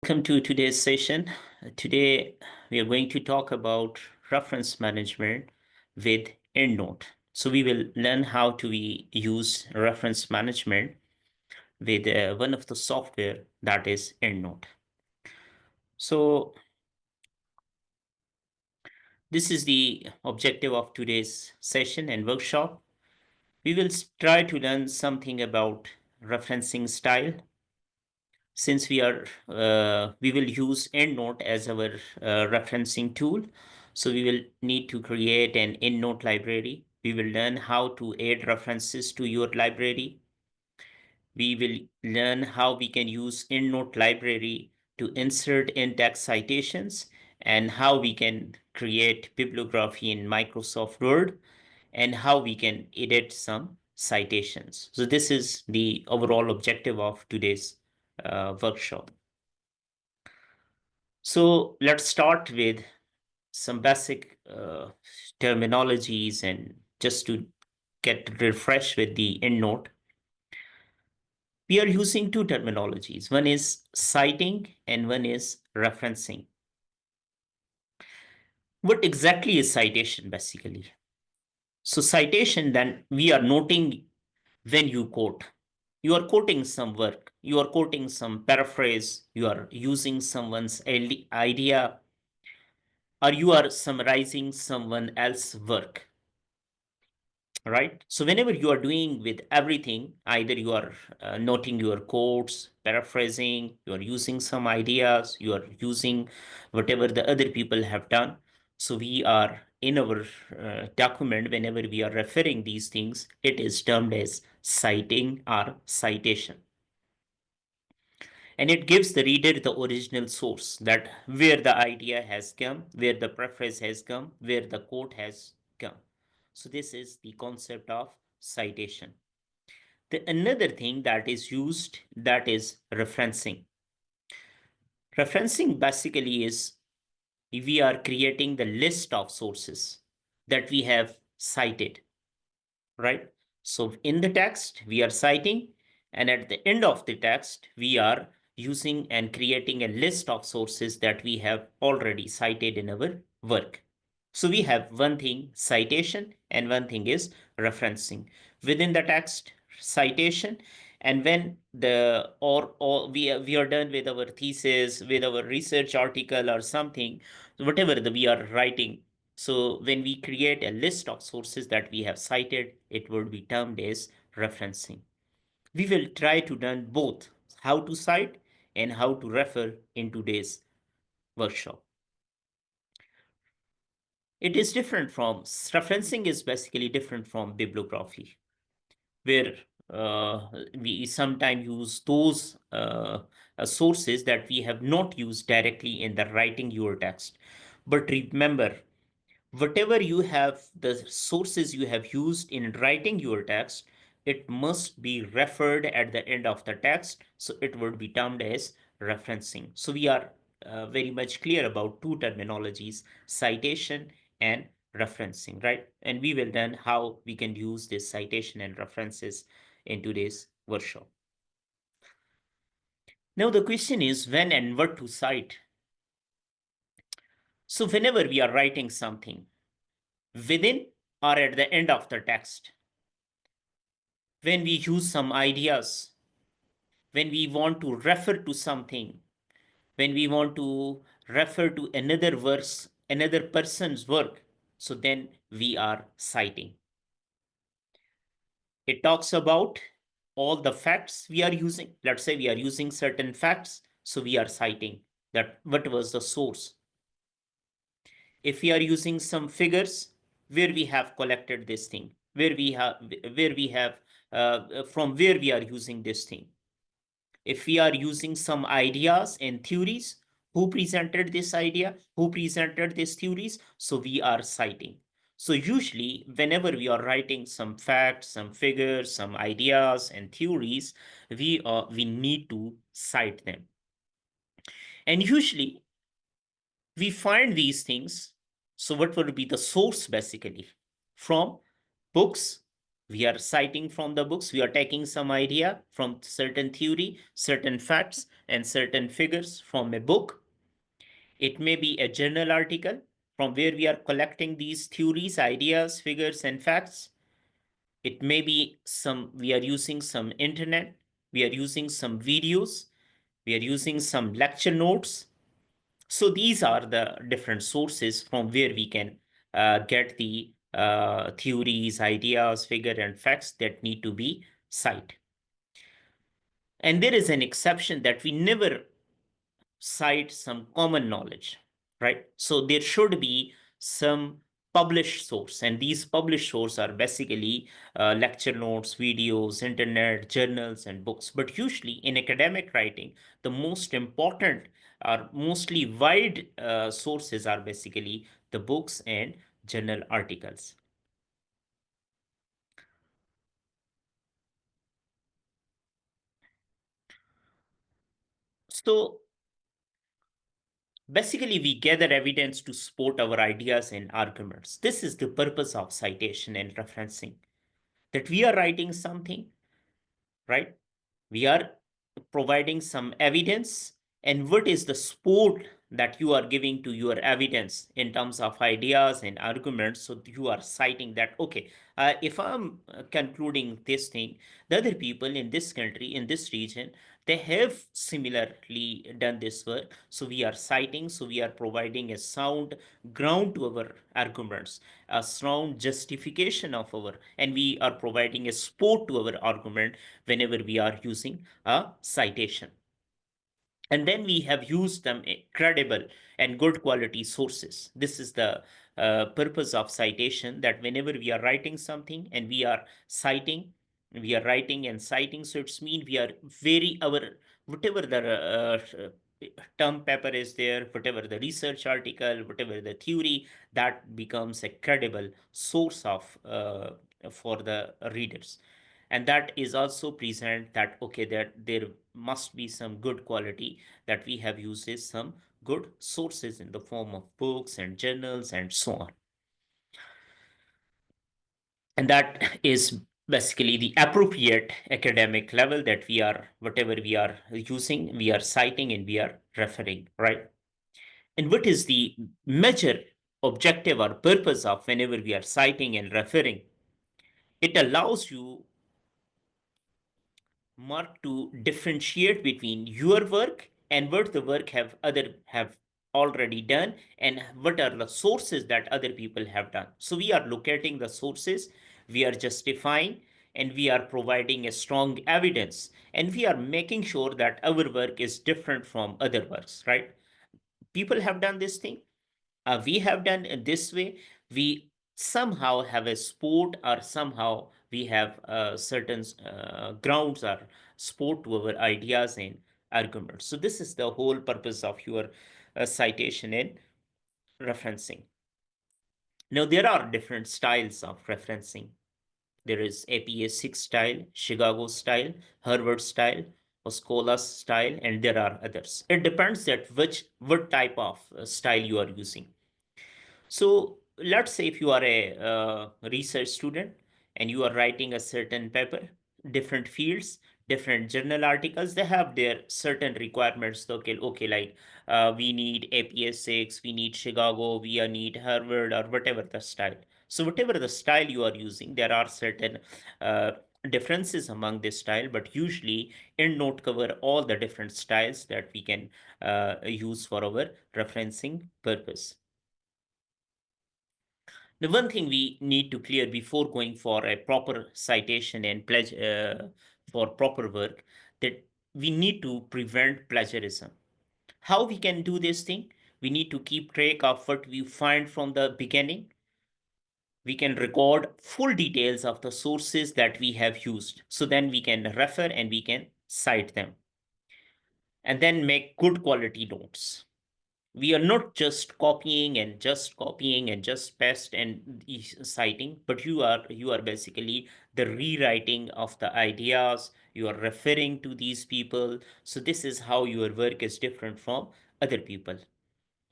Welcome to today's session. Today, we are going to talk about reference management with EndNote. So we will learn how to use reference management with one of the software that is EndNote. So this is the objective of today's session and workshop. We will try to learn something about referencing style, since we will use EndNote as our referencing tool. So we will need to create an EndNote library. We will learn how to add references to your library. We will learn how we can use EndNote library to insert in-text citations, and how we can create bibliography in Microsoft Word, and how we can edit some citations. So this is the overall objective of today's workshop. So let's start with some basic terminologies, and just to get refreshed with the EndNote. We are using two terminologies. One is citing and one is referencing. What exactly is citation basically? So citation, then we are noting when you quote. You are quoting some work, you are quoting some paraphrase, you are using someone's idea, or you are summarizing someone else's work, right? So whenever you are doing with everything, either you are noting your quotes, paraphrasing, you are using some ideas, you are using whatever the other people have done. So we are in our document, whenever we are referring these things, it is termed as citing or citation. And it gives the reader the original source, that where the idea has come, where the preface has come, where the quote has come. So this is the concept of citation. The another thing that is used, that is referencing. Referencing basically is, we are creating the list of sources that we have cited, right? So in the text, we are citing, and at the end of the text, we are using and creating a list of sources that we have already cited in our work. So we have one thing citation and one thing is referencing. Within the text, citation, and when the or we are done with our thesis, with our research article or something, whatever we are writing, so when we create a list of sources that we have cited, it would be termed as referencing. We will try to learn both how to cite and how to refer in today's workshop. It is different from referencing is basically different from bibliography, where we sometimes use those sources that we have not used directly in the writing your text. But remember, whatever you have, the sources you have used in writing your text, it must be referred at the end of the text. So it would be termed as referencing. So we are very much clear about two terminologies, citation and referencing, right? And we will learn how we can use this citation and references in today's workshop. Now the question is when and what to cite. So whenever we are writing something, within or at the end of the text, when we use some ideas, when we want to refer to something, when we want to refer to another verse, another person's work, so then we are citing. It talks about all the facts we are using. Let's say we are using certain facts, so we are citing that what was the source. If we are using some figures, where we have collected this thing, where we have from where we are using this thing. If we are using some ideas and theories, who presented this idea, who presented these theories, so we are citing. So usually whenever we are writing some facts, some figures, some ideas and theories, we need to cite them. And usually we find these things. So what would be the source basically? From books, We are citing from the books. We are taking some idea from certain theory, certain facts, and certain figures from a book. It may be a journal article from where we are collecting these theories, ideas, figures, and facts. It may be we are using some internet, we are using some videos, we are using some lecture notes. So these are the different sources from where we can get the theories, ideas, figure, and facts that need to be cited. And there is an exception that we never cite some common knowledge, right? So there should be some published source, and these published sources are basically lecture notes, videos, internet, journals, and books. But usually in academic writing, the most important or mostly wide sources are basically the books and journal articles. So basically, we gather evidence to support our ideas and arguments. This is the purpose of citation and referencing, that we are writing something, right? We are providing some evidence, and what is the support that you are giving to your evidence in terms of ideas and arguments? So you are citing that, okay, if I'm concluding this thing, the other people in this country, in this region, they have similarly done this work. So we are citing, so we are providing a sound ground to our arguments, a sound justification of our, and we are providing a support to our argument whenever we are using a citation. And then we have used them credible and good quality sources. This is the purpose of citation, that whenever we are writing something and we are citing, we are writing and citing, so it's mean we are very our whatever the term paper is there, whatever the research article, whatever the theory, that becomes a credible source of for the readers. And that is also present that, okay, that there must be some good quality, that we have uses some good sources in the form of books and journals and so on. And that is basically the appropriate academic level, that we are, whatever we are using, we are citing and we are referring, right? And what is the major objective or purpose of whenever we are citing and referring? It allows you, Mark, to differentiate between your work and what the work have already done, and what are the sources that other people have done. So we are locating the sources, we are justifying, and we are providing a strong evidence, and we are making sure that our work is different from other works, right? People have done this thing, we have done it this way. We somehow have a sport, or somehow we have certain grounds or sport to our ideas and arguments. So this is the whole purpose of your citation and referencing. Now there are different styles of referencing. There is APA 6 style, Chicago style, Harvard style, Oscola style, and there are others. It depends that what type of style you are using. So let's say if you are a research student and you are writing a certain paper, different fields, different journal articles, they have their certain requirements. Okay, okay, like we need APS 6, we need Chicago, we need Harvard, or whatever the style. So whatever the style you are using, there are certain uh, differences among this style, but usually EndNote cover all the different styles that we can use for our referencing purpose. The one thing we need to clear before going for a proper citation and pledge for proper work, that we need to prevent plagiarism. How we can do this thing? We need to keep track of what we find from the beginning. We can record full details of the sources that we have used. So then we can refer and we can cite them. And then make good quality notes. We are not just copying and just copying and just paste and citing, but you are basically the rewriting of the ideas. You are referring to these people. So this is how your work is different from other people.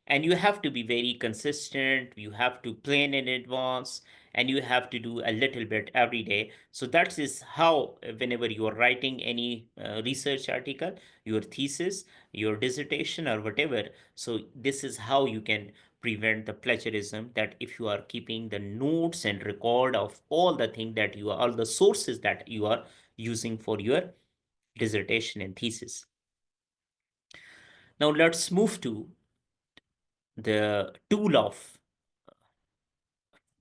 And you have to be very consistent, you have to plan in advance, and you have to do a little bit every day. So that is how, whenever you are writing any research article, your thesis, your dissertation, or whatever, so this is how you can prevent the plagiarism, that if you are keeping the notes and record of all the thing that you are, all the sources that you are using for your dissertation and thesis. Now let's move to the tool of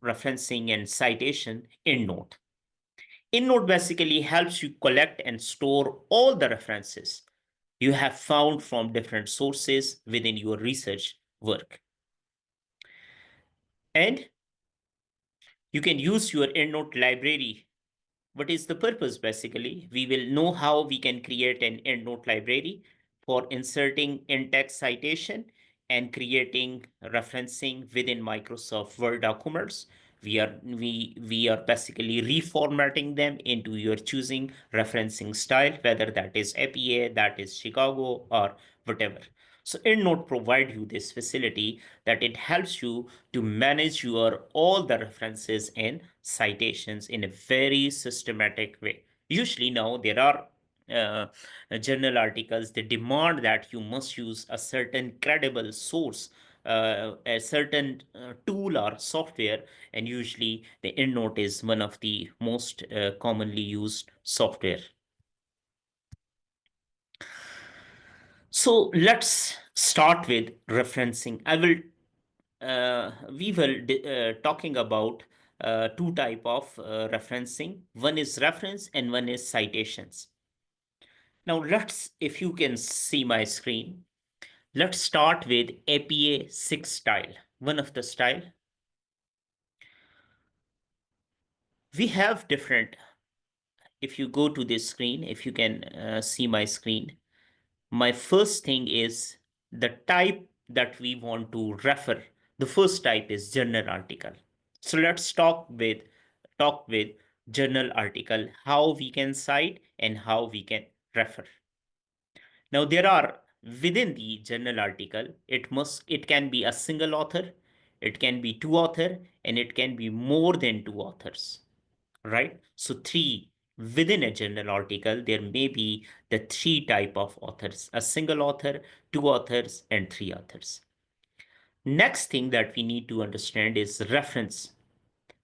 referencing and citation, EndNote. EndNote basically helps you collect and store all the references you have found from different sources within your research work. And you can use your EndNote library. What is the purpose basically? We will know how we can create an EndNote library for inserting in-text citation and creating referencing within Microsoft Word documents. We are basically reformatting them into your choosing referencing style, whether that is APA, that is Chicago, or whatever. So EndNote provide you this facility that it helps you to manage your all the references and citations in a very systematic way. Usually now there are journal articles, they demand that you must use a certain credible source, a certain tool or software, and usually the EndNote is one of the most commonly used software. So let's start with referencing. We will talking about two type of referencing. One is reference and one is citations. Now if you can see my screen, let's start with APA 6 style. One of the style. We have different, if you go to this screen, if you can see my screen, my first thing is the type that we want to refer. The first type is journal article. So let's talk with journal article, how we can cite and how we can refer. Now there are, within the journal article, it can be a single author, it can be two author, and it can be more than two authors, right? So three, within a journal article, there may be the three type of authors: a single author, two authors, and three authors. Next thing that we need to understand is reference.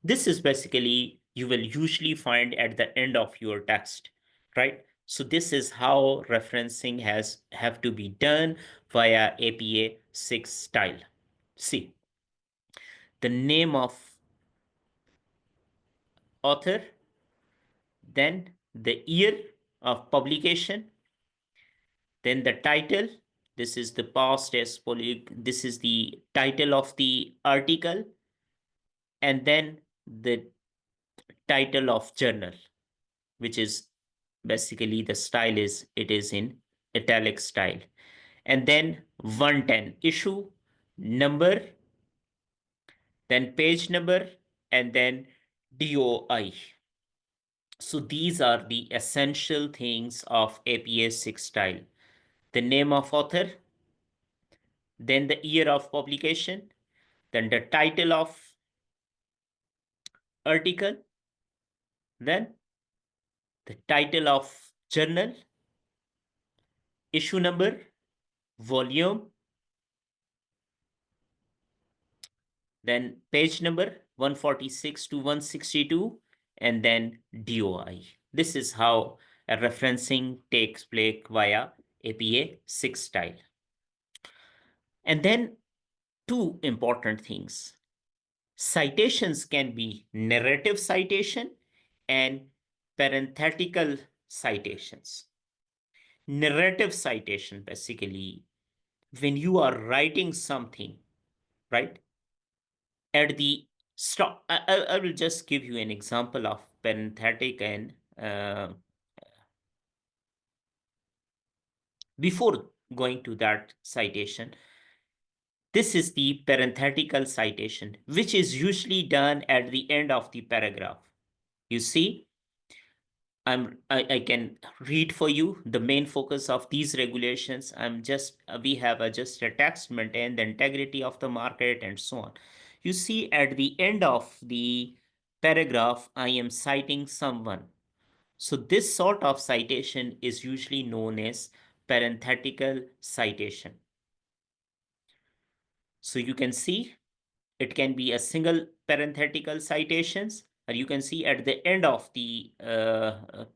This is basically you will usually find at the end of your text, right? So this is how referencing has have to be done via APA 6 style. See, the name of author, then the year of publication, then the title. This is the past as this is the title of the article, and then the title of journal, which is basically the style is it is in italic style, and then 110 issue number, then page number, and then DOI. So these are the essential things of APA 6 style: the name of author, then the year of publication, then the title of article, then the title of journal, issue number, volume, then page number 146 to 162, and then DOI. This is how a referencing takes place via APA 6 style. And then two important things. Citations can be narrative citation and parenthetical citations. Narrative citation, basically, when you are writing something, right? At the stop, I will just give you an example of parenthetic and before going to that citation, this is the parenthetical citation, which is usually done at the end of the paragraph. You see, I can read for you the main focus of these regulations. We have just a text, maintain the integrity of the market, and so on. You see, at the end of the paragraph, I am citing someone. So this sort of citation is usually known as parenthetical citation. So you can see it can be a single parenthetical citations, or you can see at the end of the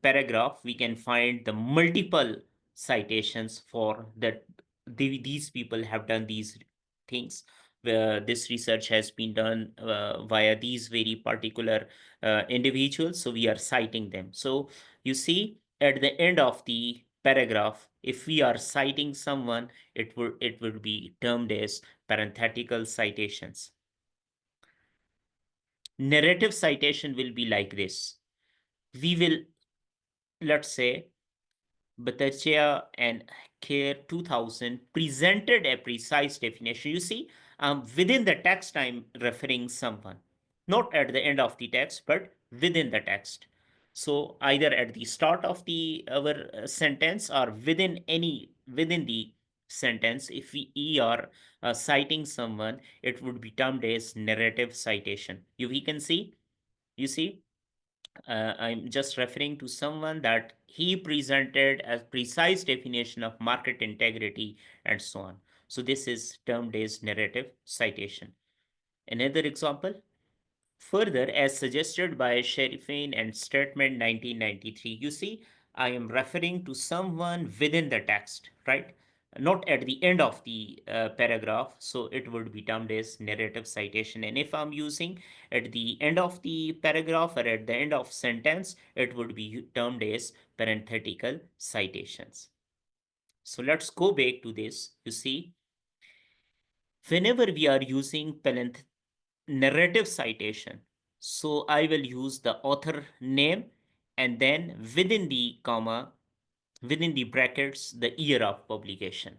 paragraph, we can find the multiple citations for that these people have done these things. Where this research has been done via these very particular individuals. So we are citing them. So you see at the end of the paragraph, if we are citing someone, it would be termed as parenthetical citations. Narrative citation will be like this. We will, let's say, Batachia and Care 2000 presented a precise definition. You see, within the text, I'm referring someone, not at the end of the text, but within the text. So either at the start of the our sentence or within the sentence, if we are citing someone, it would be termed as narrative citation. We can see, you see, I'm just referring to someone that he presented a precise definition of market integrity and so on. So this is termed as narrative citation. Another example, further, as suggested by Sherifane and Statement 1993, you see, I am referring to someone within the text, right? Not at the end of the paragraph. So it would be termed as narrative citation. And if I'm using at the end of the paragraph or at the end of sentence, it would be termed as parenthetical citations. So let's go back to this. You see, whenever we are using narrative citation, so I will use the author name and then within the comma, within the brackets, the year of publication.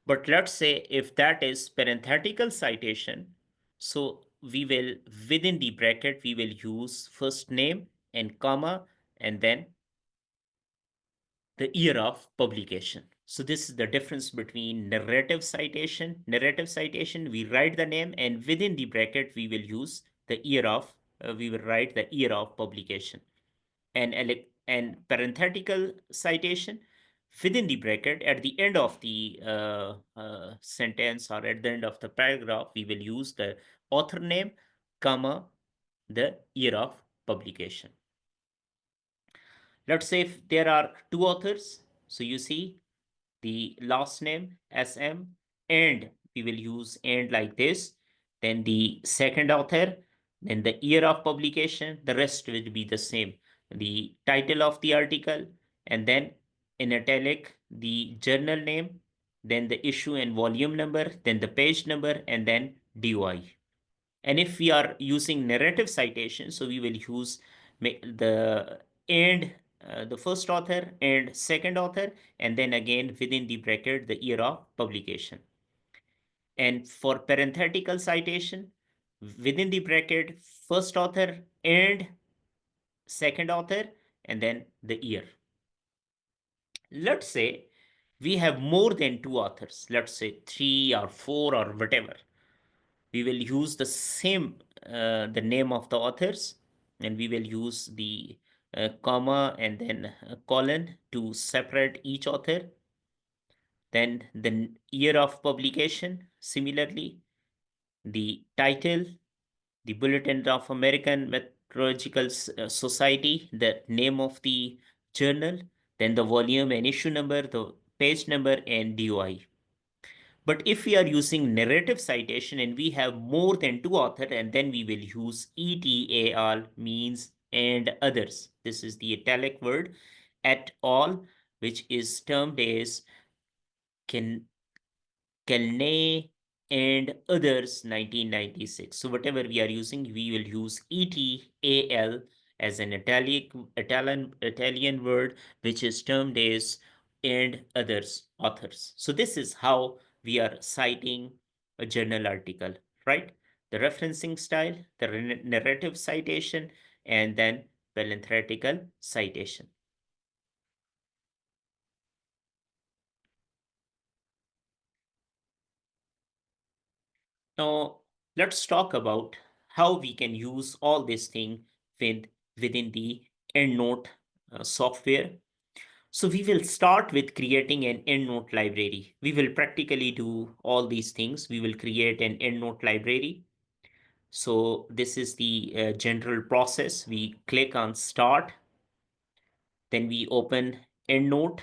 But let's say if that is parenthetical citation, so we will, within the bracket, we will use first name and comma and then the year of publication. So this is the difference between narrative citation. Narrative citation, we write the name and within the bracket, we will use the year of, we will write the year of publication. And parenthetical citation, within the bracket, at the end of the sentence or at the end of the paragraph, we will use the author name, comma, the year of publication. Let's say if there are two authors, so you see the last name SM and we will use and like this, then the second author, then the year of publication, the rest will be the same. The title of the article, and then in italic, the journal name, then the issue and volume number, then the page number, and then DOI. And if we are using narrative citation, so we will use the and the first author and second author, and then again within the bracket, the year of publication. And for parenthetical citation, within the bracket, first author and second author, and then the year. Let's say we have more than two authors, let's say three or four or whatever. We will use the same the name of the authors, and we will use the comma and then colon to separate each author. Then the year of publication, similarly, the title, the Bulletin of American Meteorological Society, the name of the journal, then the volume and issue number, the page number, and DOI. But if we are using narrative citation and we have more than two authors, and then we will use ETAL, means and others. This is the italic word, at all, which is termed as can Kelney and others 1996. So whatever we are using, we will use ETAL as an Italian word, which is termed as and others authors. So this is how we are citing a journal article, right? The referencing style, the narrative citation, and then parenthetical citation. Now, let's talk about how we can use all this thing with within the EndNote software. So we will start with creating an EndNote library. We will practically do all these things. We will create an EndNote library. So this is the general process. We click on start, then we open EndNote.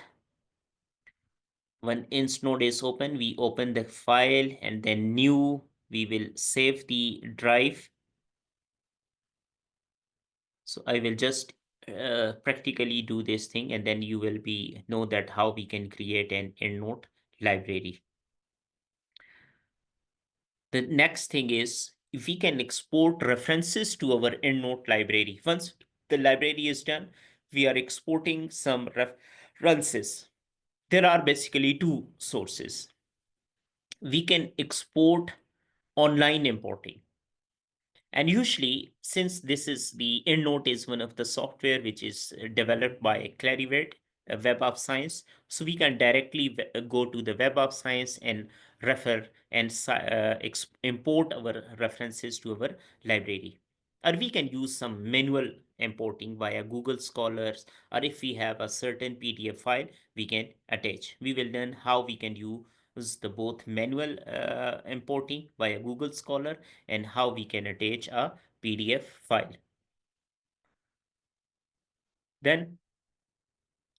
When EndNote is open, we open the file and then new, we will save the drive. So I will just practically do this thing, and then you will be know that how we can create an EndNote library. The next thing is if we can export references to our EndNote library. Once the library is done, we are exporting some references. There are basically two sources. We can export online importing. And usually, since this is the EndNote is one of the software which is developed by Clarivate, Web of Science, so we can directly go to the Web of Science and refer and import our references to our library. Or we can use some manual importing via Google Scholars, or if we have a certain PDF file, we can attach. We will learn how we can use the both manual importing via Google Scholar and how we can attach a PDF file. Then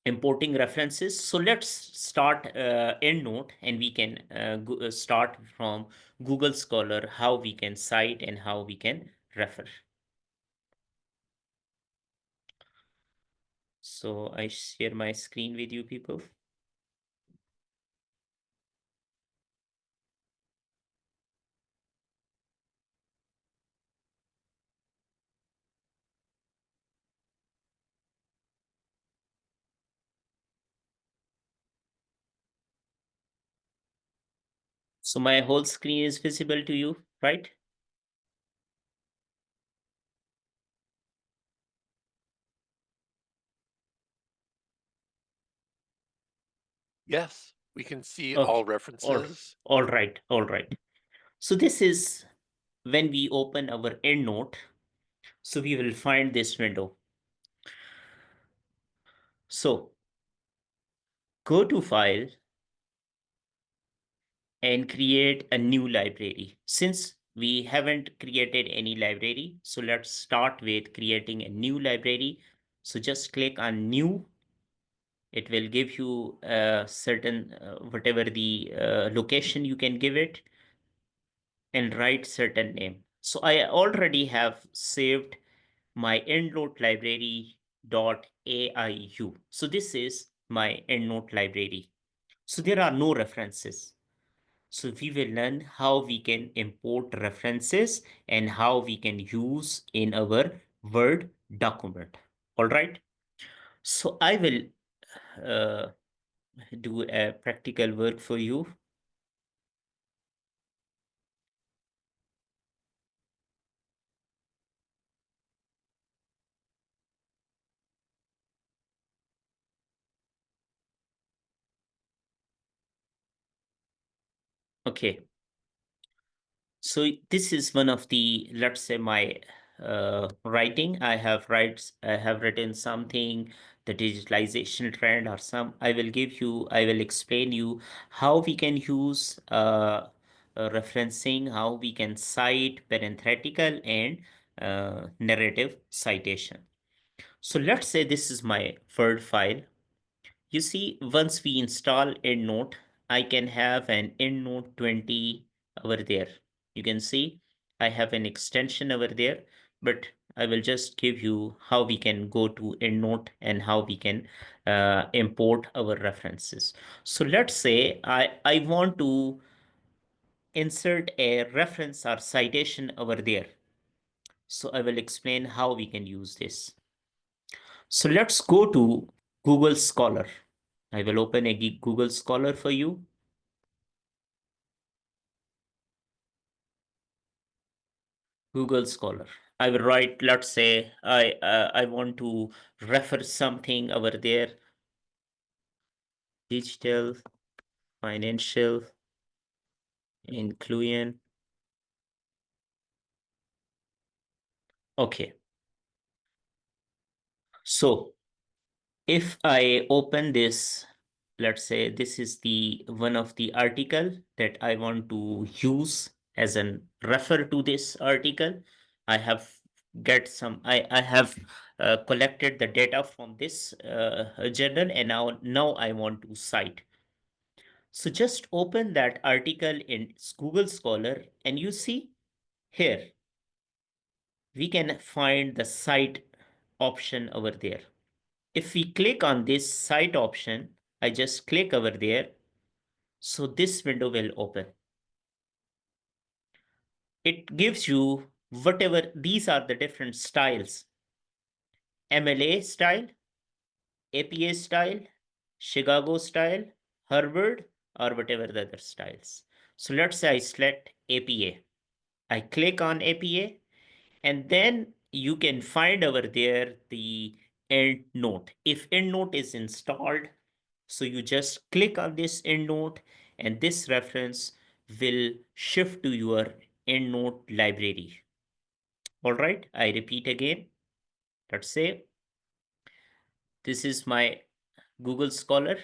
importing references. So let's start EndNote, and we can start from Google Scholar, how we can cite and how we can refer. So I share my screen with you people. So my whole screen is visible to you, right? Yes, we can see all Okay. references. All right. All right. So this is when we open our EndNote. So we will find this window. So go to File and create a new library. Since we haven't created any library, so let's start with creating a new library. So just click on New. It will give you a certain, whatever the location you can give it, and write certain name. So I already have saved my EndNote library.aiu. So this is my EndNote library. So there are no references. So we will learn how we can import references and how we can use in our Word document. All right. So I will uh, do a practical work for you. Okay. So this is one of the, let's say, my writing. I have written something, the digitalization trend or some. I will explain you how we can use referencing, how we can cite parenthetical and narrative citation. So let's say this is my Word file. You see, once we install EndNote, I can have an EndNote 20 over there. You can see I have an extension over there, but I will just give you how we can go to EndNote and how we can import our references. So let's say I want to insert a reference or citation over there. So I will explain how we can use this. So let's go to Google Scholar. I will open a Google Scholar for you. Google Scholar. I will write, let's say I want to refer something over there. Digital financial inclusion Okay. So if I open this, let's say this is the one of the article that I want to use as an refer to this article. I have I have collected the data from this journal, and now I want to cite. So just open that article in Google Scholar, and you see here we can find the cite option over there. If we click on this cite option, I just click over there. So this window will open. It gives you whatever, these are the different styles: MLA style, APA style, Chicago style, Harvard, or whatever the other styles. So let's say I select APA. I click on APA, and then you can find over there the EndNote. If EndNote is installed, so you just click on this EndNote, and this reference will shift to your EndNote library. All right, I repeat again. Let's say this is my Google Scholar.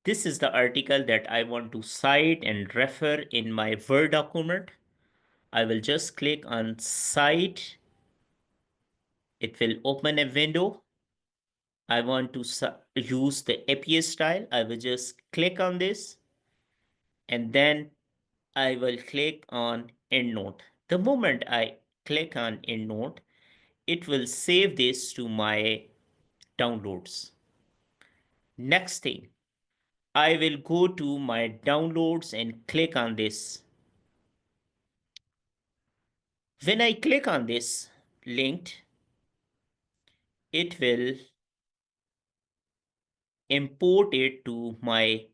This is the article that I want to cite and refer in my Word document. I will just click on Cite. It will open a window. I want to use the APA style. I will just click on this, and then I will click on EndNote. The moment I click on EndNote, it will save this to my downloads. Next thing, I will go to my downloads and click on this. When I click on this linked, it will import it to my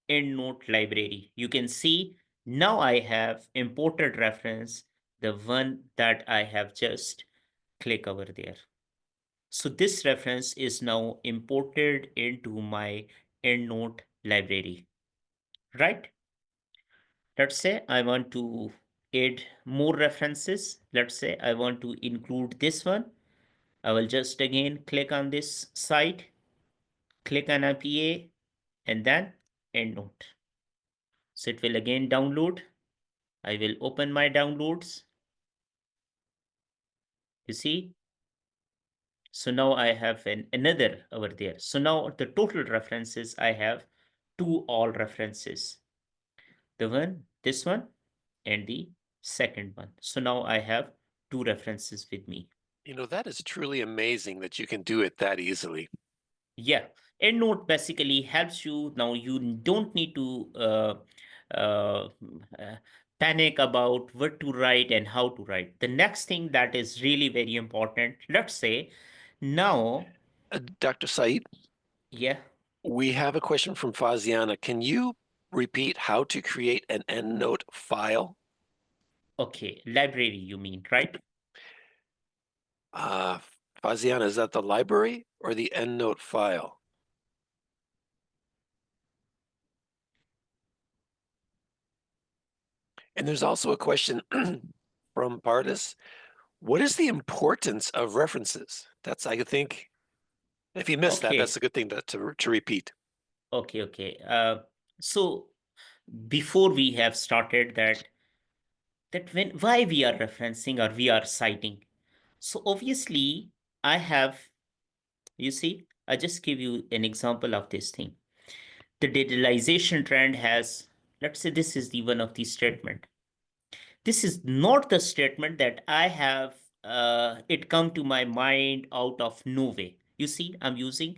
EndNote library. You can see now I have imported reference, the one that I have just click over there. So this reference is now imported into my EndNote library, right? Let's say I want to add more references. Let's say I want to include this one. I will just again click on this site, click on IPA, and then EndNote. So it will again download. I will open my downloads. You see? So now I have another over there. So now the total references I have two all references. The one, this one, and the second one. So now I have two references with me. That is truly amazing that you can do it that easily. Yeah, EndNote basically helps you. Now you don't need to uh, uh, panic about what to write and how to write. The next thing that is really very important, let's say now, Dr. Said, yeah, we have a question from Faziana. Can you repeat how to create an EndNote file? okay, library, you mean, right? Uh, Faziana, is that the library or the EndNote file? And there's also a question from Pardis. What is the importance of references? That's, I think, if you missed that, that's Okay, a good thing to repeat. okay. So before we have started that when why we are referencing or we are citing. So obviously, I have, you see, I just give you an example of this thing. The digitalization trend has, let's say this is the one of the statement. This is not the statement that I have it come to my mind out of no way. You see, I'm using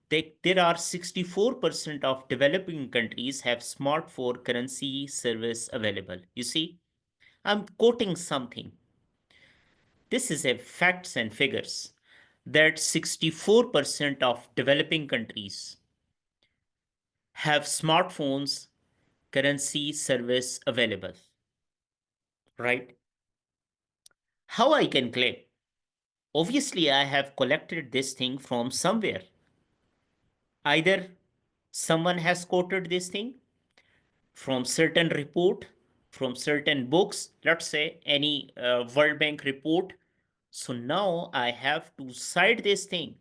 there are 64% of developing countries have smartphone currency service available. You see, I'm quoting something. This is a facts and figures that 64% of developing countries have smartphones currency service available, right? How I can claim? Obviously, I have collected this thing from somewhere. Either someone has quoted this thing from certain report, from certain books, let's say any World Bank report, So now I have to cite this thing.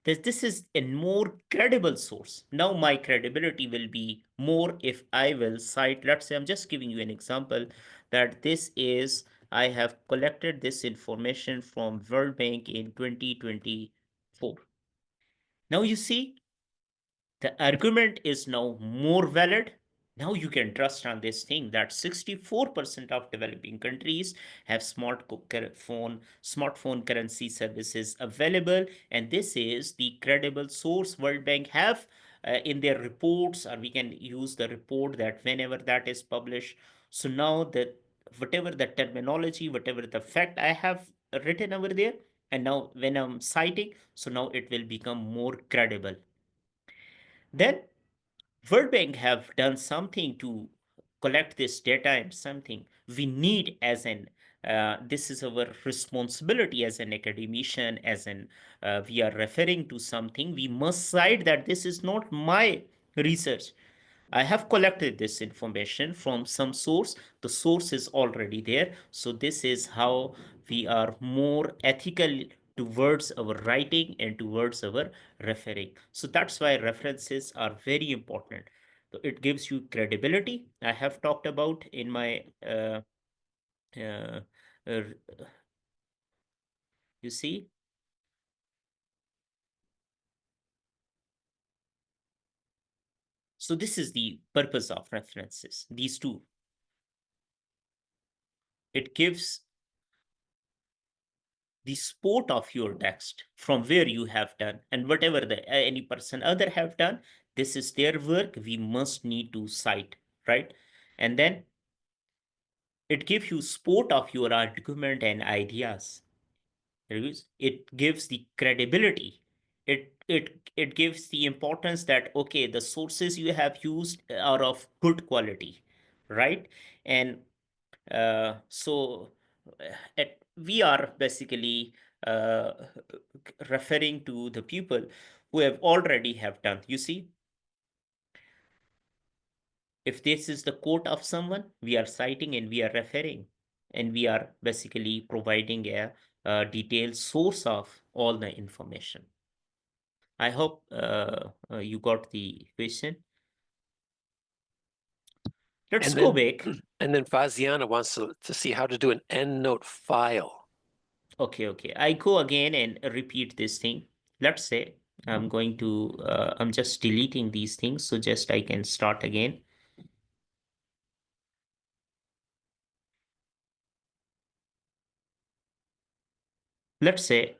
This is a more credible source. Now my credibility will be more if I will cite, let's say, I'm just giving you an example that this is, I have collected this information from World Bank in 2024. Now you see, the argument is now more valid. Now you can trust on this thing that 64% of developing countries have smartphone currency services available, and this is the credible source World Bank have in their reports, or we can use the report that whenever that is published. So now that whatever the terminology, whatever the fact I have written over there, and now when I'm citing, so now it will become more credible. Then World Bank have done something to collect this data, and something we need as an this is our responsibility as an academician, as an we are referring to something, we must cite that this is not my research. I have collected this information from some source. The source is already there. So this is how we are more ethical towards our writing and towards our referring. So that's why references are very important. So it gives you credibility. I have talked about in my uh, uh, you see. So this is the purpose of references. These two. It gives the sport of your text from where you have done, and whatever the any person other have done, this is their work, we must need to cite, right? And then it gives you sport of your argument and ideas. It gives the credibility. It gives the importance that okay, the sources you have used are of good quality, right? And so we are basically uh, referring to the people who have already have done. You see, if this is the quote of someone, we are citing and we are referring, and we are basically providing a detailed source of all the information. I hope you got the question. Let's And go then back. and then Faziana wants to see how to do an EndNote file. Okay. I go again and repeat this thing. Let's say I'm just deleting these things. So just I can start again. Let's say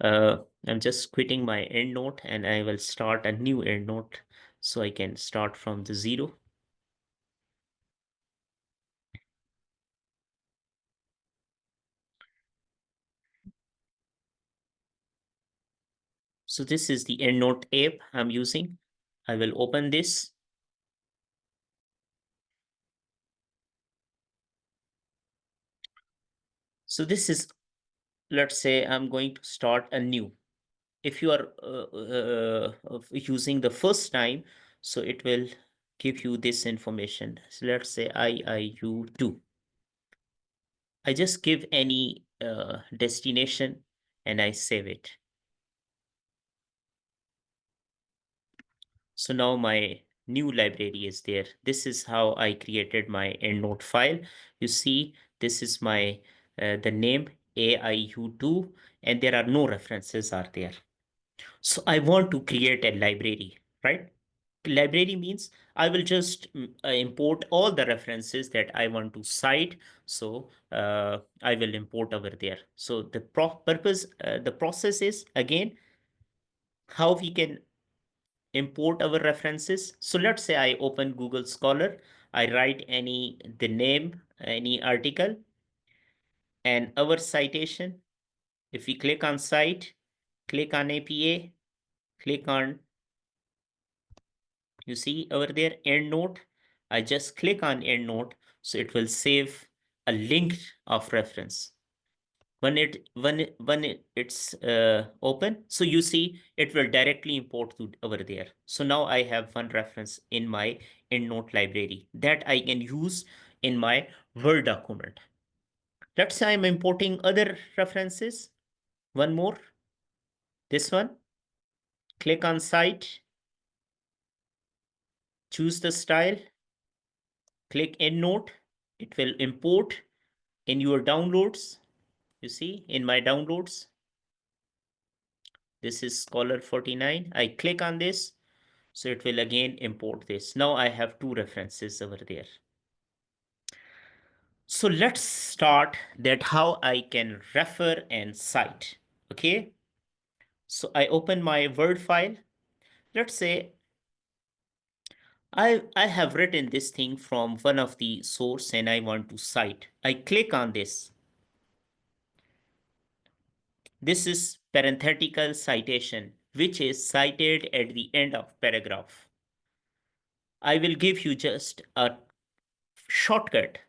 I'm just quitting my EndNote and I will start a new EndNote. So I can start from the zero. So this is the EndNote app I'm using. I will open this. So this is, let's say I'm going to start a new. If you are using the first time, so it will give you this information. So let's say IIU2. I just give any destination and I save it. So now my new library is there. This is how I created my EndNote file. You see, this is my the name AIU2, and there are no references are there. So I want to create a library, right? Library means I will just import all the references that I want to cite. So I will import over there. So the the process is again how we can import our references. So let's say I open Google Scholar, I write the name, any article, and our citation. If we click on cite, click on APA, click on, you see over there, EndNote. I just click on EndNote, so it will save a link of reference. When it's open, so you see it will directly import to over there. So now I have one reference in my EndNote library that I can use in my Word document. Let's say I'm importing other references. One more, this one. Click on Cite, choose the style, click EndNote. It will import in your downloads. You see, in my downloads, this is Scholar 49. I click on this, so it will again import this. Now I have two references over there. So let's start that how I can refer and cite. Okay. So I open my Word file. Let's say I have written this thing from one of the source and I want to cite. I click on this. This is parenthetical citation, which is cited at the end of paragraph. I will give you just a shortcut.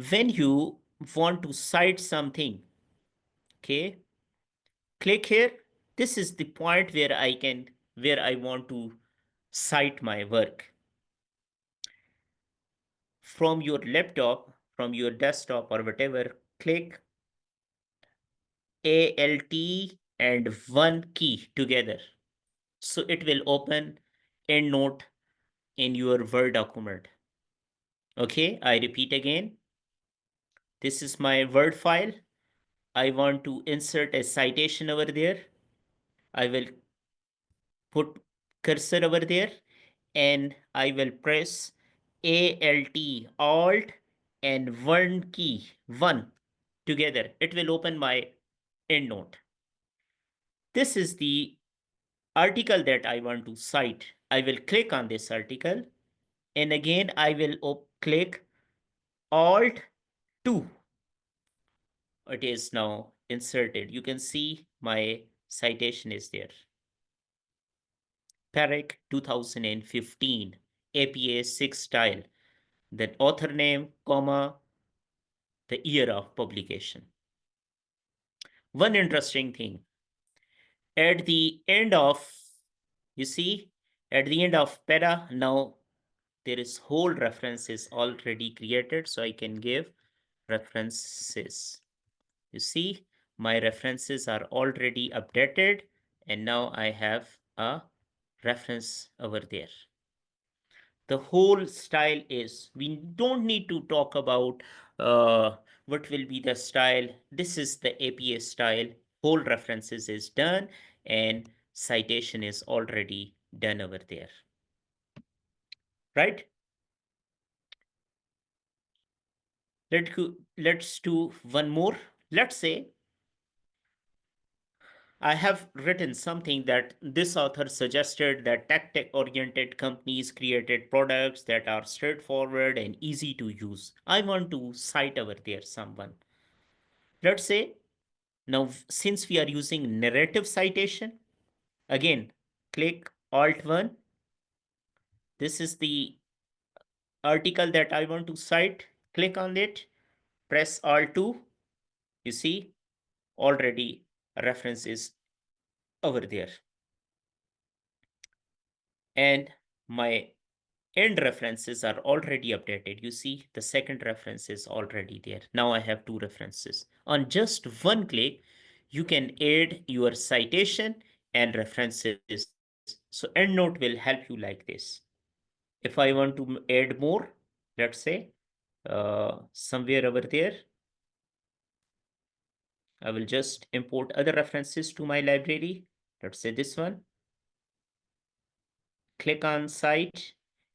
When you want to cite something, okay, click here. This is the point where I want to cite my work. From your laptop, from your desktop or whatever, click Alt and one key together. So it will open EndNote in your Word document. Okay, I repeat again. This is my Word file. I want to insert a citation over there. I will put cursor over there and I will press Alt and one key, one together. It will open my EndNote. This is the article that I want to cite. I will click on this article and again I will click Alt 2. It is now inserted. You can see my citation is there. Perec 2015, APA 6 style, the author name, comma, the year of publication. One interesting thing, at the end of, you see, at the end of para, now there is whole references already created, so I can give references. You see, my references are already updated, and now I have a reference over there. The whole style is, we don't need to talk about what will be the style. This is the APA style. Whole references is done and citation is already done over there. Right? Let's do one more. Let's say I have written something that this author suggested that tech-oriented companies created products that are straightforward and easy to use. I want to cite over there someone. Let's say now, since we are using narrative citation, again, click Alt 1. This is the article that I want to cite. Click on it, press Alt 2. You see, already a reference is over there. And my end references are already updated. You see, the second reference is already there. Now I have two references. On just one click, you can add your citation and references. So EndNote will help you like this. If I want to add more, let's say somewhere over there, I will just import other references to my library. Let's say this one. Click on Cite.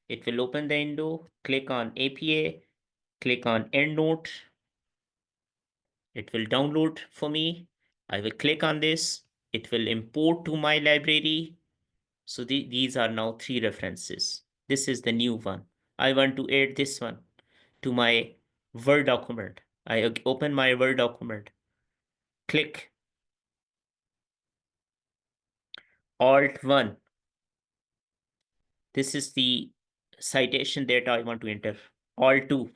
It will open the window. Click on APA. Click on EndNote. It will download for me. I will click on this. It will import to my library. So these are now three references. This is the new one. I want to add this one to my Word document. I open my Word document. Click Alt 1. This is the citation that I want to enter. Alt 2.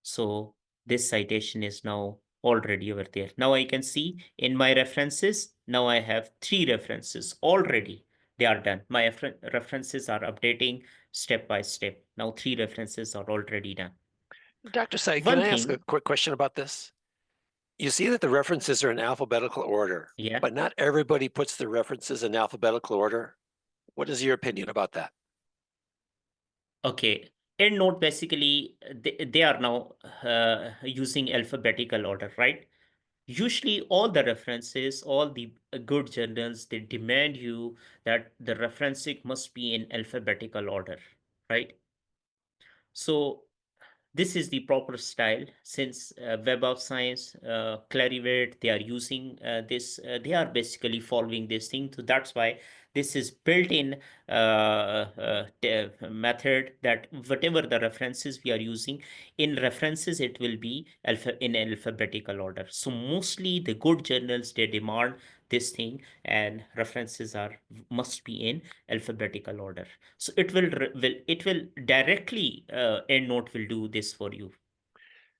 So this citation is now already over there. Now I can see in my references, now I have three references already. They are done. My references are updating step by step. Now three references are already done. Dr. Syed, can One I ask a thing, quick question about this? You see that the references are in alphabetical order, yeah, but not everybody puts the references in alphabetical order. What is your opinion about that? okay. EndNote basically, they are now using alphabetical order, right? Usually all the references, all the good journals, they demand you that the referencing must be in alphabetical order, right? So this is the proper style. Since Web of Science, Clarivate, they are using this, they are basically following this thing. So that's why this is built in method, that whatever the references we are using, in references it will be in alphabetical order. So mostly the good journals, they demand this thing, and references are must be in alphabetical order. So it will directly, EndNote will do this for you.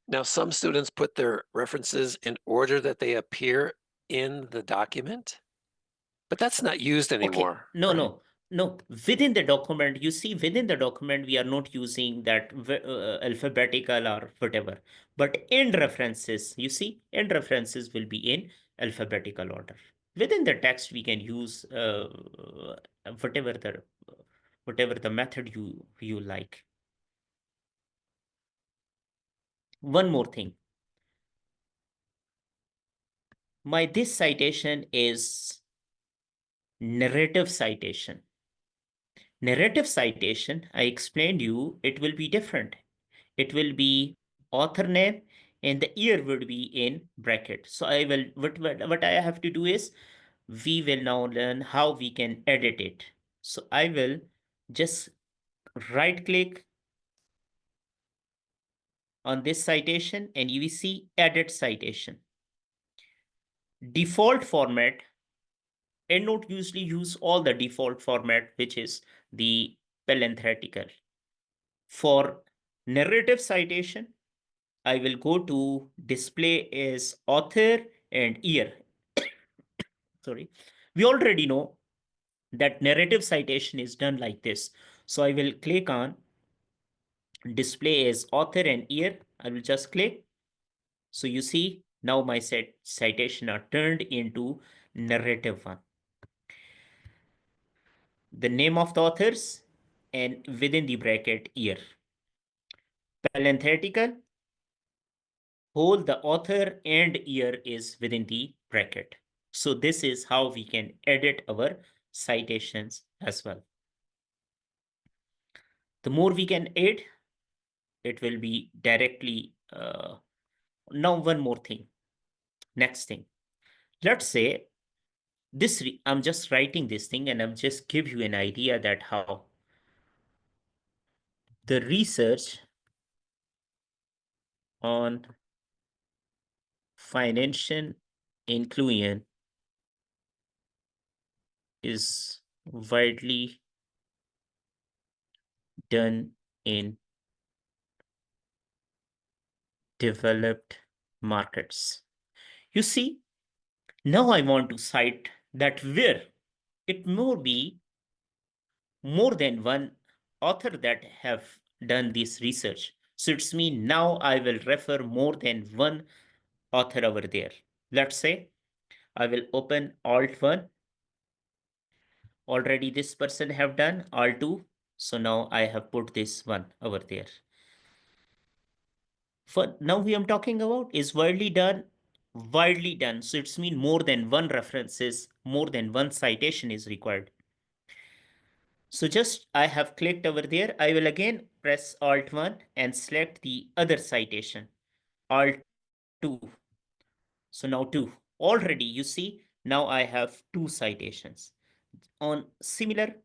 Now, some students put their references in order that they appear in the document, but that's not used Okay, anymore, no, right? no, no. Within the document, you see, within the document, we are not using that alphabetical or whatever. But end references, you see, end references will be in alphabetical order. Within the text, we can use whatever the whatever the method you like. One more thing. My this citation is narrative citation. Narrative citation, I explained you, it will be different. It will be author name and the year would be in bracket. So I will, what I have to do is, we will now learn how we can edit it. So I will just right click on this citation and you will see edit citation. Default format, EndNote usually use all the default format, which is the parenthetical. For narrative citation, I will go to display as author and year. Sorry. We already know that narrative citation is done like this. So I will click on display as author and year. I will just click. So you see now my citation are turned into narrative one. The name of the authors and within the bracket year. Parenthetical, whole the author and year is within the bracket. So this is how we can edit our citations as well. The more we can add, it will be directly. Now, one more thing. Next thing. Let's say this, I'm just writing this thing and I'm just give you an idea that how the research on financial inclusion is widely done in developed markets. You see, now I want to cite that where it may be more than one author that have done this research. So it's mean now I will refer more than one author over there. Let's say I will open Alt 1. Already this person have done Alt 2. So now I have put this one over there. For now we am talking about is widely done, widely done. So it's mean more than one references, more than one citation is required. So just I have clicked over there. I will again press Alt 1 and select the other citation, Alt 2. So now 2. Already you see, now I have two citations. On similar,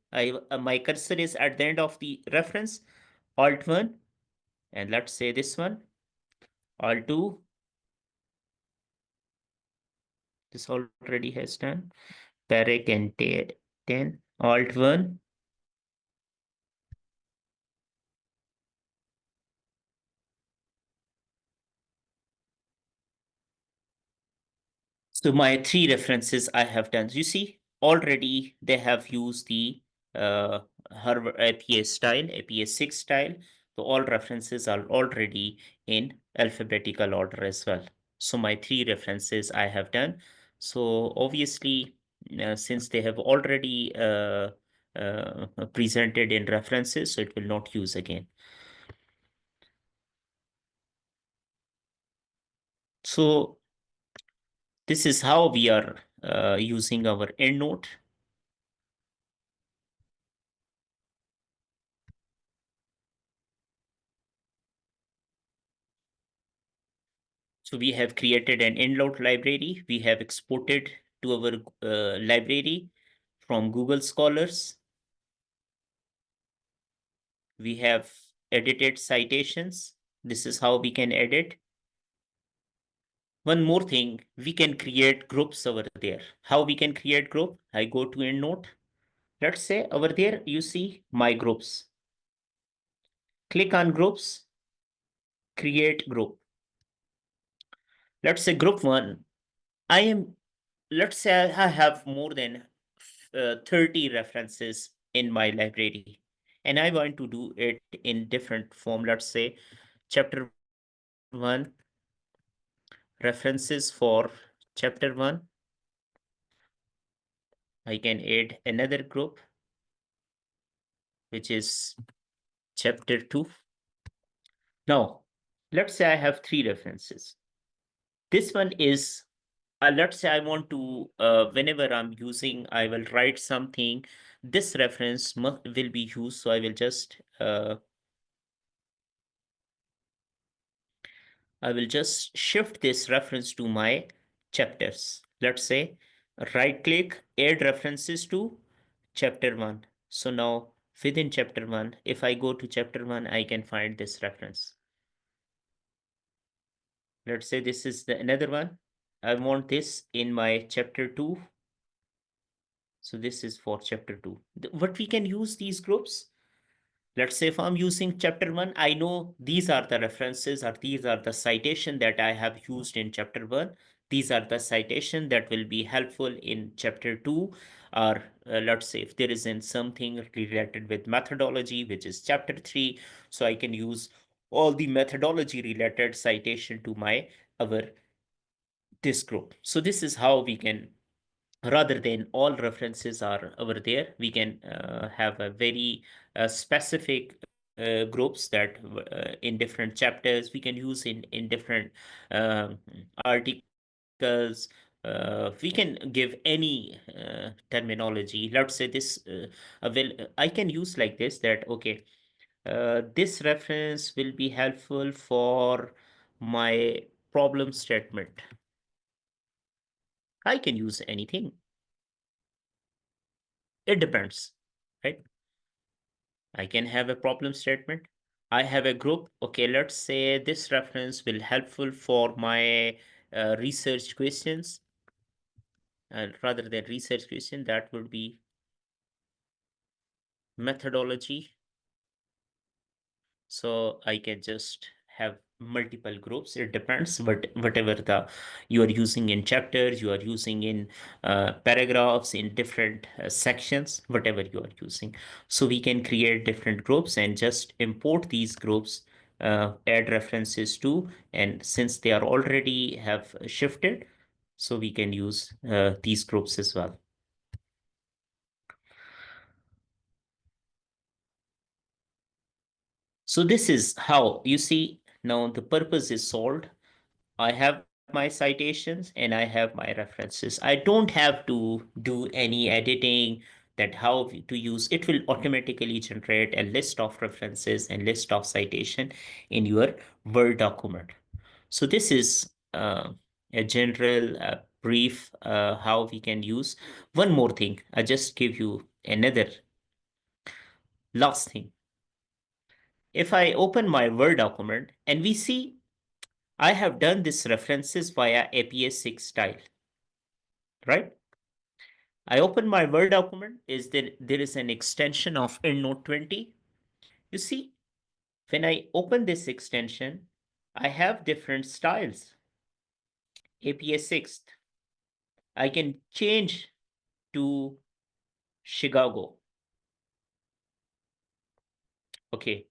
my cursor is at the end of the reference, Alt 1, and let's say this one, Alt 2. This already has done. Parec and 10, Alt 1. So my three references I have done. You see, already they have used the Harvard APA style, APA 6 style. So all references are already in alphabetical order as well. So my three references I have done. So obviously, since they have already presented in references, so it will not use again. So this is how we are using our EndNote. So we have created an EndNote library. We have exported to our library from Google Scholars. We have edited citations. This is how we can edit. One more thing, we can create groups over there. How we can create group? I go to EndNote. Let's say over there, you see my groups. Click on groups, create group. Let's say group one. I am, let's say I have more than 30 references in my library and I want to do it in different form. Let's say chapter one, references for chapter one. I can add another group, which is chapter 2. Now, let's say I have three references. This one is, let's say I want to, whenever I'm using, I will write something. This reference will be used. So I will just shift this reference to my chapters. Let's say right click, add references to chapter 1. So now within chapter 1, if I go to chapter 1, I can find this reference. Let's say this is the another one. I want this in my chapter 2. So this is for chapter 2. What we can use these groups? Let's say if I'm using chapter 1, I know these are the references or these are the citation that I have used in chapter 1. These are the citation that will be helpful in chapter 2. Or let's say if there isn't something related with methodology, which is chapter 3, so I can use all the methodology related citation to my our this group. So this is how we can, rather than all references are over there, we can have a very specific groups that in different chapters we can use in different articles. We can give any terminology. Let's say this I can use like this, that okay, this reference will be helpful for my problem statement. I can use anything. It depends, right? I can have a problem statement. I have a group. Okay, let's say this reference will helpful for my research questions. And rather than research question, that would be methodology. So I can just have multiple groups. It depends, but whatever the you are using in chapters, you are using in paragraphs, in different sections, whatever you are using. So we can create different groups and just import these groups, add references to, and since they are already have shifted, so we can use these groups as well. So this is how you see now the purpose is solved. I have my citations and I have my references. I don't have to do any editing, that how to use it will automatically generate a list of references and list of citation in your Word document. So this is a general brief how we can use. One more thing, I just give you another last thing. If I open my Word document and we see I have done this references via APS6 style, right? I open my Word document, is there is an extension of EndNote 20. You see, when I open this extension, I have different styles. APS6, I can change to Chicago. Okay.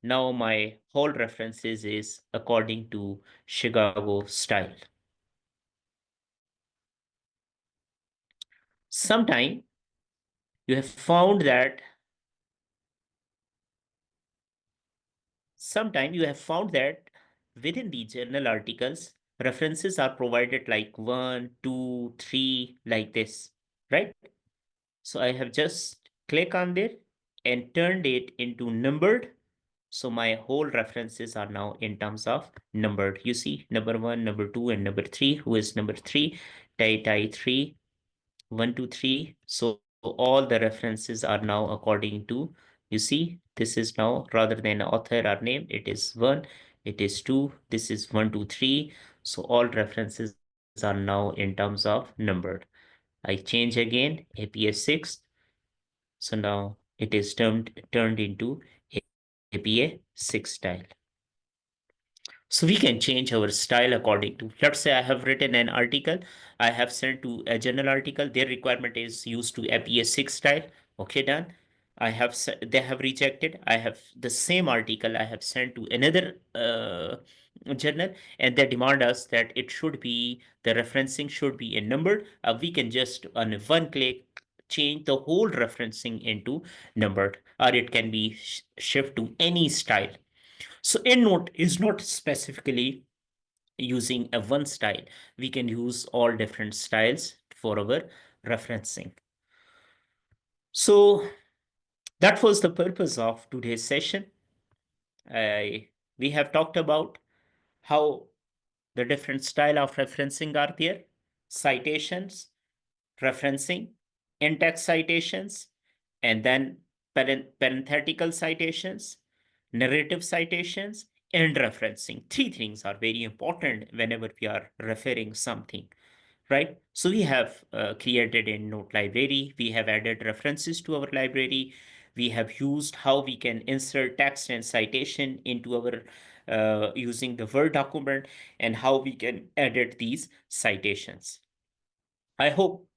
Now my whole references is according to Chicago style. Sometime you have found that within the journal articles, references are provided like 1, 2, 3, like this, right? So I have just click on it and turned it into numbered. So my whole references are now in terms of numbered. You see, number 1, number 2, and number 3. Who is number 3? Tai 3, 1, 2, 3. So all the references are now according to, you see, this is now rather than author or name, it is 1, it is 2, this is 1, 2, 3. So all references are now in terms of numbered. I change again, APA 6. So now it is turned into APA 6 style. So we can change our style according to, let's say I have written an article, I have sent to a journal article, their requirement is used to APA 6 style. Okay, done. They have rejected. I have the same article I have sent to another journal, and they demand us that it should be, the referencing should be in numbered. We can just on one click change the whole referencing into numbered, or it can be shift to any style. So EndNote is not specifically using a one style. We can use all different styles for our referencing. So that was the purpose of today's session. We have talked about how the different style of referencing are there: citations, referencing, in-text citations, and then parenthetical citations, narrative citations, and referencing. Three things are very important whenever we are referring something, right? So we have created a EndNote library. We have added references to our library. We have used how we can insert text and citation into our using the Word document, and how we can edit these citations. I hope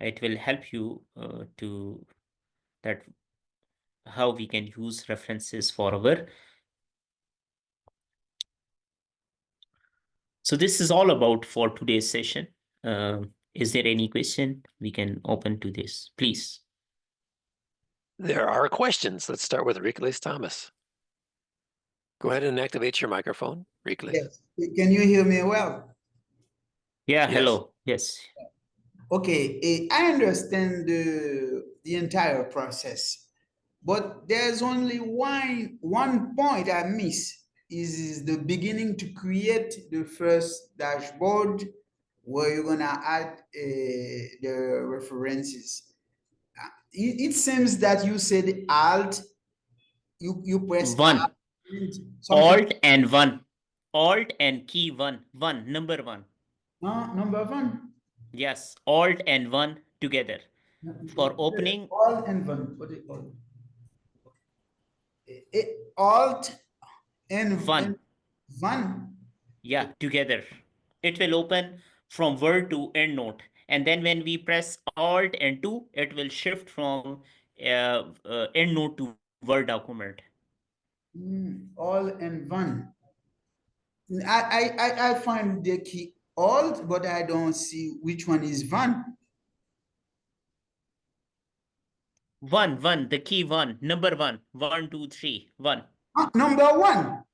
it will help you to that how we can use references for our. So this is all about for today's session. Is there any question? We can open to this, please. There are questions. Let's start with Rikles Thomas. Go ahead and activate your microphone, Rikles. Yes. Can you hear me well? Yeah, Yes. hello. Yes. Okay, I understand the entire process, but there's only one point I miss is the beginning to create the first dashboard where you're gonna add the references. It seems that you said Alt, you press Alt, One. something. Alt and one. Alt and key one. One. Number one. Number one. Yes. Alt and one together. For opening. Alt and one. What do you call it? Alt and One. one. Yeah, together. It will open from Word to EndNote. And then when we press Alt and 2, it will shift from EndNote to Word document. All and one. I find the key Alt, but I don't see which one is one. One, the key one, number one, 1, 2, 3, 1. Number one.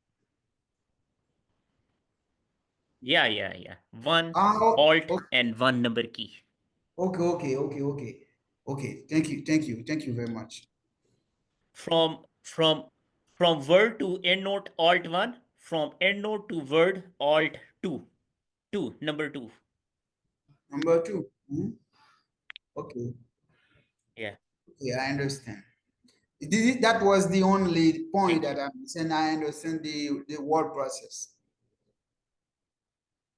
Yeah. One, Oh, Alt, okay, and one number key. okay. Thank you very much. From Word to EndNote, Alt 1. From EndNote to Word, Alt 2. 2, number 2. Number two. Okay, Yeah. okay, I understand. That was the only point Thank that you. I'm saying. I understand the word process.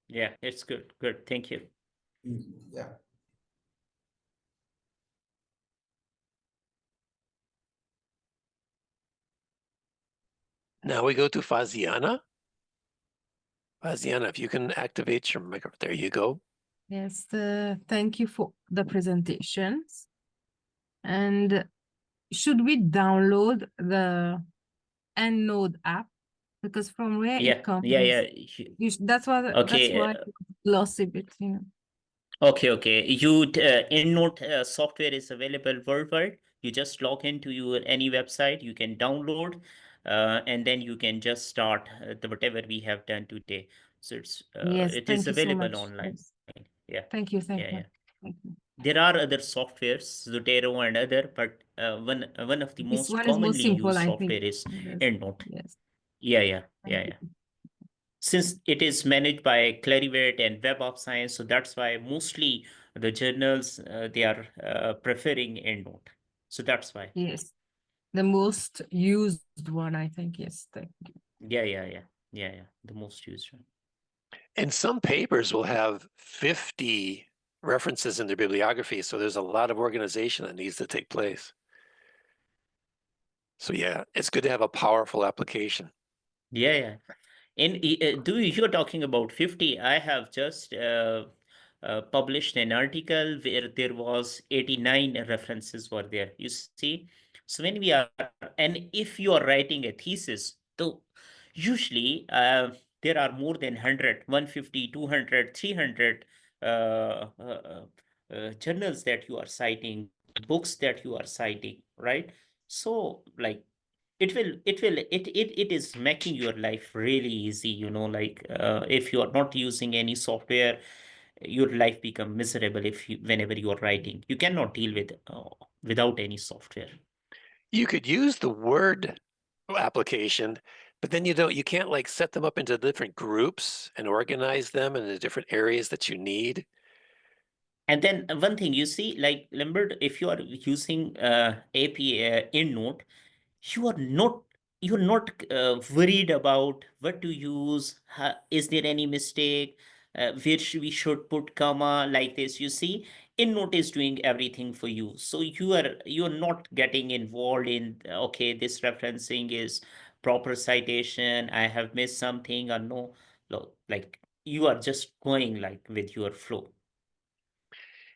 Yeah, it's good. Good. Thank you. Yeah. Now we go to Faziana. Faziana, if you can activate your microphone. There you go. Yes, thank you for the presentations. And should we download the EndNote app because from where Yeah, it comes, yeah, yeah. that's Okay, why I lost a bit. okay. EndNote software is available worldwide. You just log into your any website, you can download, and then you can just start the whatever we have done today. So Yes, it is thank you so available much. online. Yes. Yeah, Thank you, yeah, thank yeah. you. Thank you. There are other softwares, Zotero and other, but one of the This most one is more commonly simple, used I think. software is Yes. EndNote. Yes. Yeah. Thank you. Since it is managed by Clarivate and Web of Science, so that's why mostly the journals they are preferring EndNote. So that's why. Yes. The most used one, I think. Yes. Thank you. Yeah. The most used one. And some papers will have 50 references in their bibliography. So there's a lot of organization that needs to take place. So yeah, it's good to have a powerful application. Yeah. And you're talking about 50? I have just published an article where there was 89 references were there. You see, so when we are, and if you are writing a thesis, though usually there are more than 100, 150, 200, 300 journals that you are citing, books that you are citing, right? So like it is making your life really easy, like if you are not using any software, your life become miserable if you whenever you are writing, you cannot deal with without any software. You could use the Word application, but then you can't like set them up into different groups and organize them in the different areas that you need. And then one thing you see, like Lambert, if you are using API EndNote, you are not you're not worried about what to use. Is there any mistake? We should put comma like this. You see, EndNote is doing everything for you, so you're not getting involved in okay, this referencing is proper citation. I have missed something or no. Like you are just going like with your flow.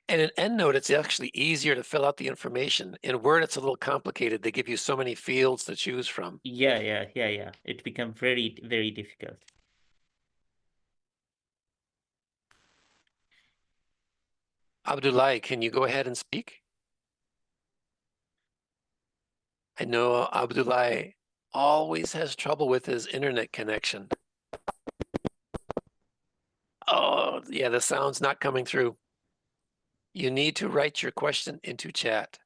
And in EndNote, it's actually easier to fill out the information. In Word, it's a little complicated. They give you so many fields to choose from. Yeah. It become very, very difficult. Abdullah, can you go ahead and speak? I know Abdullah always has trouble with his internet connection. Oh, yeah, the sound's not coming through. You need to write your question into chat.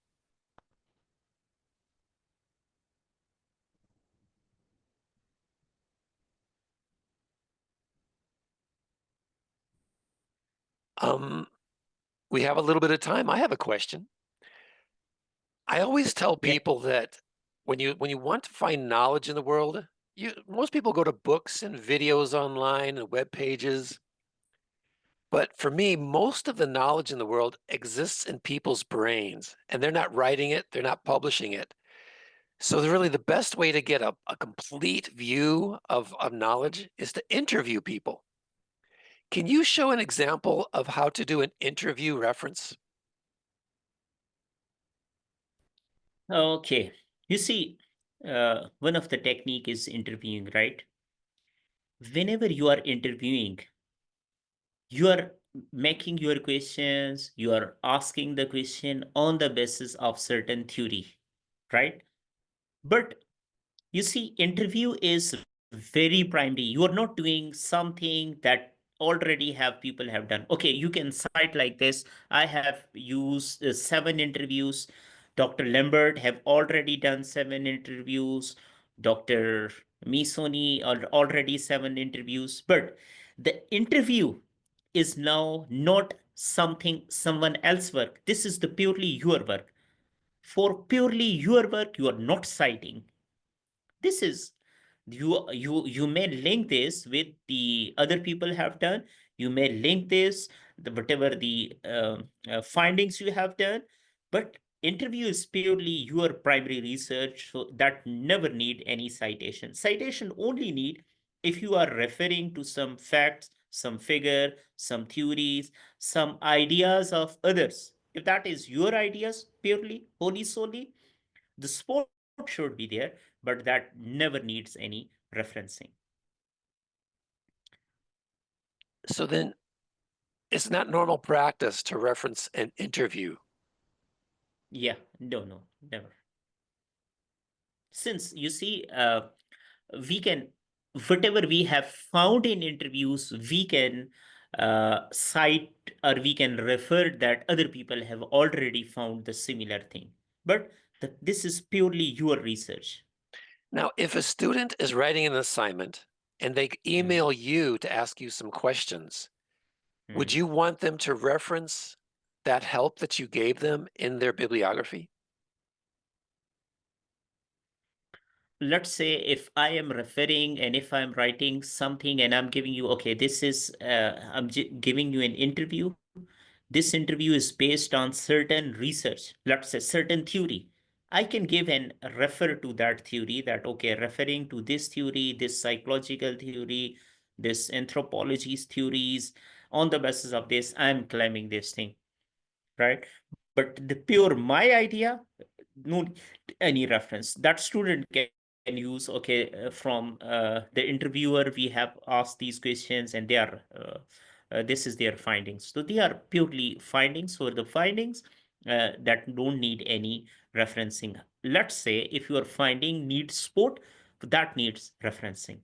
We have a little bit of time. I have a question. I always tell Yeah. people that when you want to find knowledge in the world, most people go to books and videos online and web pages. But for me, most of the knowledge in the world exists in people's brains, and they're not writing it, they're not publishing it. So really the best way to get a complete view of knowledge is to interview people. Can you show an example of how to do an interview reference? Okay. You see, one of the technique is interviewing, right? Whenever you are interviewing, you are making your questions, you are asking the question on the basis of certain theory, right? But you see, interview is very primary. You are not doing something that already have people have done. Okay, you can cite like this. I have used 7 interviews. Dr. Lambert have already done 7 interviews. Dr. Misoni already 7 interviews. But the interview is now not something someone else work. This is the purely your work. For purely your work, you are not citing. This is you may link this with the other people have done. You may link this whatever the findings you have done, but interview is purely your primary research, so that never need any citation. Citation only need if you are referring to some facts, some figure, some theories, some ideas of others. If that is your ideas purely wholly solely, the spot should be there, but that never needs any referencing. So then it's not normal practice to reference an interview. Yeah, no, never. Since you see, we can, whatever we have found in interviews, we can cite or we can refer that other people have already found the similar thing. But this is purely your research. Now, if a student is writing an assignment and they email you to ask you some questions, would you want them to reference that help that you gave them in their bibliography? Let's say if I am referring and if I'm writing something and I'm giving you, okay, this is, I'm giving you an interview. This interview is based on certain research, let's say certain theory. I can give and refer to that theory that, okay, referring to this theory, this psychological theory, this anthropology's theories, on the basis of this, I'm claiming this thing, right? But the pure my idea, no any reference. That student can use, okay, from the interviewer, we have asked these questions and they are, this is their findings. So they are purely findings. So the findings that don't need any referencing. Let's say if your finding needs sport, that needs referencing.